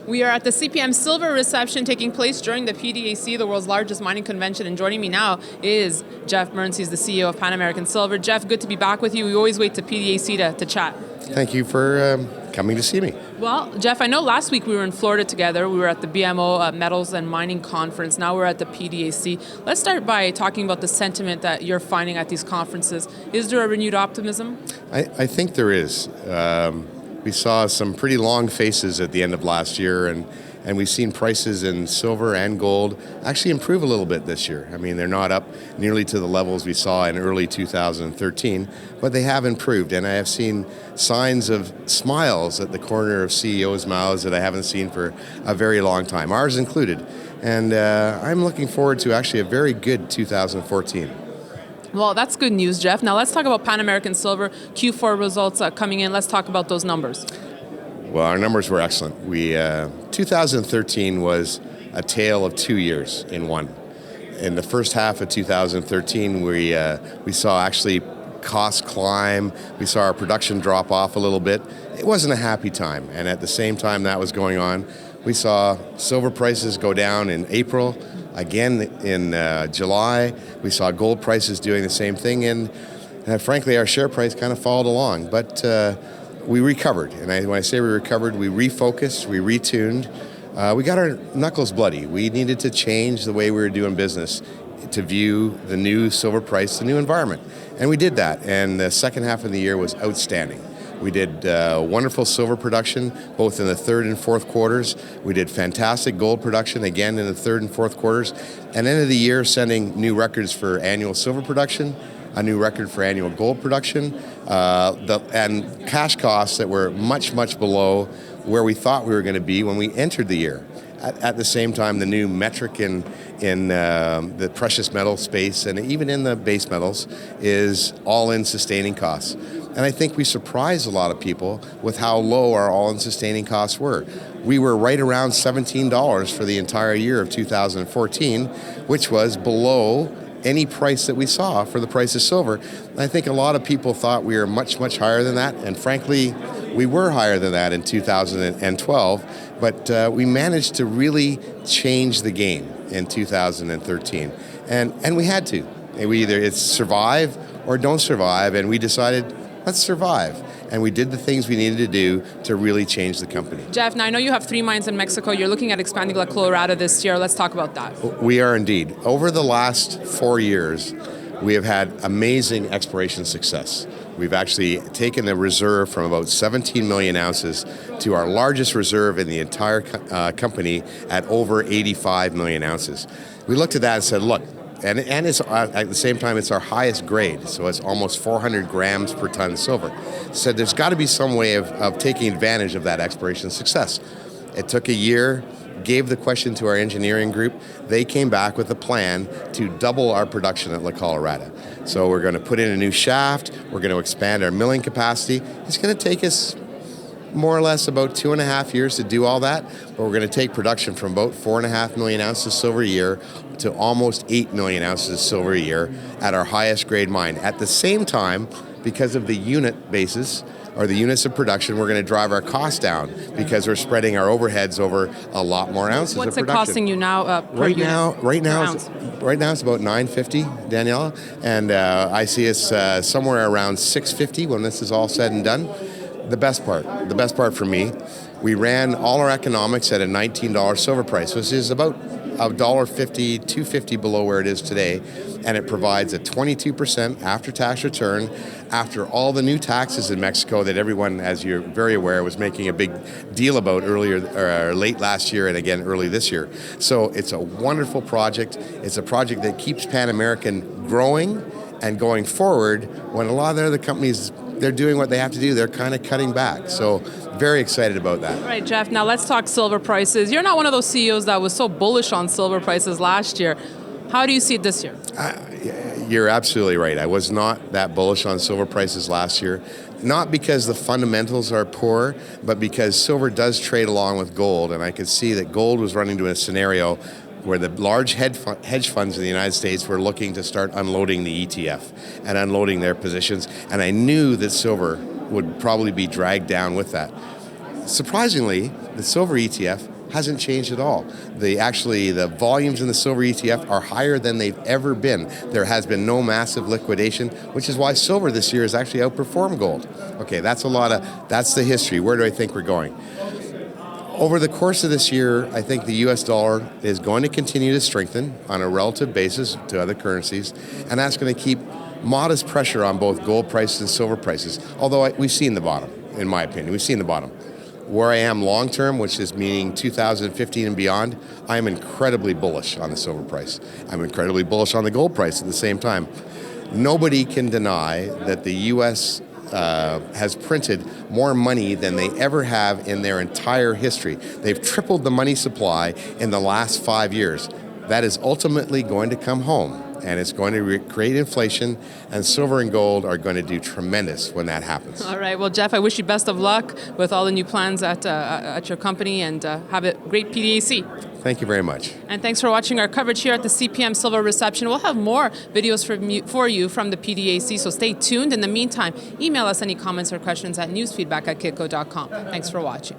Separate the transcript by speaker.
Speaker 1: We are at the CPM Silver Reception taking place during the PDAC, the world's largest mining convention. And joining me now is Geoff Mearns. He's the CEO of Pan American Silver. Geoff, good to be back with you. We always wait to PDAC to chat.
Speaker 2: Thank you for coming to see me.
Speaker 1: Well, Geoff, I know last week we were in Florida together. We were at the BMO Metals and Mining Conference. Now we're at the PDAC. Let's start by talking about the sentiment that you're finding at these conferences. Is there a renewed optimism?
Speaker 2: I think there is. We saw some pretty long faces at the end of last year, and we've seen prices in silver and gold actually improve a little bit this year. I mean, they're not up nearly to the levels we saw in early 2013, but they have improved, and I have seen signs of smiles at the corner of CEOs' mouths that I haven't seen for a very long time, ours included. And I'm looking forward to actually a very good 2014.
Speaker 1: Well, that's good news, Geoff. Now let's talk about Pan American Silver. Q4 results coming in. Let's talk about those numbers.
Speaker 2: Well, our numbers were excellent. 2013 was a tale of 2 years in one. In the first half of 2013, we saw actually costs climb. We saw our production drop off a little bit. It wasn't a happy time, and at the same time that was going on, we saw silver prices go down in April. Again, in July, we saw gold prices doing the same thing, and frankly, our share price kind of followed along. But we recovered, and when I say we recovered, we refocused, we retuned. We got our knuckles bloody. We needed to change the way we were doing business to view the new silver price, the new environment, and we did that. And the second half of the year was outstanding. We did wonderful silver production, both in the third and fourth quarters. We did fantastic gold production, again, in the third and fourth quarters. And end of the year, setting new records for annual silver production, a new record for annual gold production, and cash costs that were much, much below where we thought we were going to be when we entered the year. At the same time, the new metric in the precious metal space and even in the base metals is all-in sustaining costs. And I think we surprised a lot of people with how low our all-in sustaining costs were. We were right around $17 for the entire year of 2014, which was below any price that we saw for the price of silver. And I think a lot of people thought we were much, much higher than that. And frankly, we were higher than that in 2012. But we managed to really change the game in 2013. And we had to. It's survive or don't survive. And we decided, let's survive. And we did the things we needed to do to really change the company.
Speaker 1: Geoff, now I know you have 3 mines in Mexico. You're looking at expanding La Colorada this year. Let's talk about that.
Speaker 2: We are indeed. Over the last 4 years, we have had amazing exploration success. We've actually taken the reserve from about 17 million ounces to our largest reserve in the entire company at over 85 million ounces. We looked at that and said, look, and it's at the same time, it's our highest grade, so it's almost 400 grams per ton silver. So there's got to be some way of taking advantage of that exploration success. It took a year, gave the question to our engineering group. They came back with a plan to double our production at La Colorada. So we're going to put in a new shaft, we're going to expand our milling capacity. It's going to take us more or less about 2.5 years to do all that, but we're going to take production from about 4.5 million ounces of silver a year to almost 8 million ounces of silver a year at our highest grade mine. At the same time, because of the unit basis, or the units of production, we're going to drive our costs down because we're spreading our overheads over a lot more ounces of production.
Speaker 1: What's it costing you now per unit?
Speaker 2: Right now it's about $950, Daniela, and I see us somewhere around $650 when this is all said and done. The best part for me, we ran all our economics at a $19 silver price, which is about $1.50, $2.50 below where it is today, and it provides a 22% after-tax return after all the new taxes in Mexico that everyone, as you're very aware, was making a big deal about late last year and again early this year. So it's a wonderful project. It's a project that keeps Pan American growing and going forward when a lot of the other companies, they're doing what they have to do. They're kind of cutting back. So very excited about that.
Speaker 1: All right, Geoff, now let's talk silver prices. You're not one of those CEOs that was so bullish on silver prices last year. How do you see it this year?
Speaker 2: You're absolutely right. I was not that bullish on silver prices last year. Not because the fundamentals are poor, but because silver does trade along with gold. And I could see that gold was running into a scenario where the large hedge funds in the United States were looking to start unloading the ETF and unloading their positions. And I knew that silver would probably be dragged down with that. Surprisingly, the silver ETF hasn't changed at all. The volumes in the silver ETF are higher than they've ever been. There has been no massive liquidation, which is why silver this year has actually outperformed gold. Okay, that's the history. Where do I think we're going? Over the course of this year, I think the US dollar is going to continue to strengthen on a relative basis to other currencies, and that's going to keep modest pressure on both gold prices and silver prices, although we've seen the bottom, in my opinion. We've seen the bottom. Where I am long term, which is meaning 2015 and beyond, I am incredibly bullish on the silver price. I'm incredibly bullish on the gold price at the same time. Nobody can deny that the US has printed more money than they ever have in their entire history. They've tripled the money supply in the last 5 years. That is ultimately going to come home, and it's going to create inflation, and silver and gold are going to do tremendous when that happens.
Speaker 1: All right. Well, Geoff, I wish you best of luck with all the new plans at your company, and have a great PDAC.
Speaker 2: Thank you very much.
Speaker 1: And thanks for watching our coverage here at the CPM Silver Reception. We'll have more videos for you from the PDAC, so stay tuned. In the meantime, email us any comments or questions at newsfeedback@kitco.com. Thanks for watching.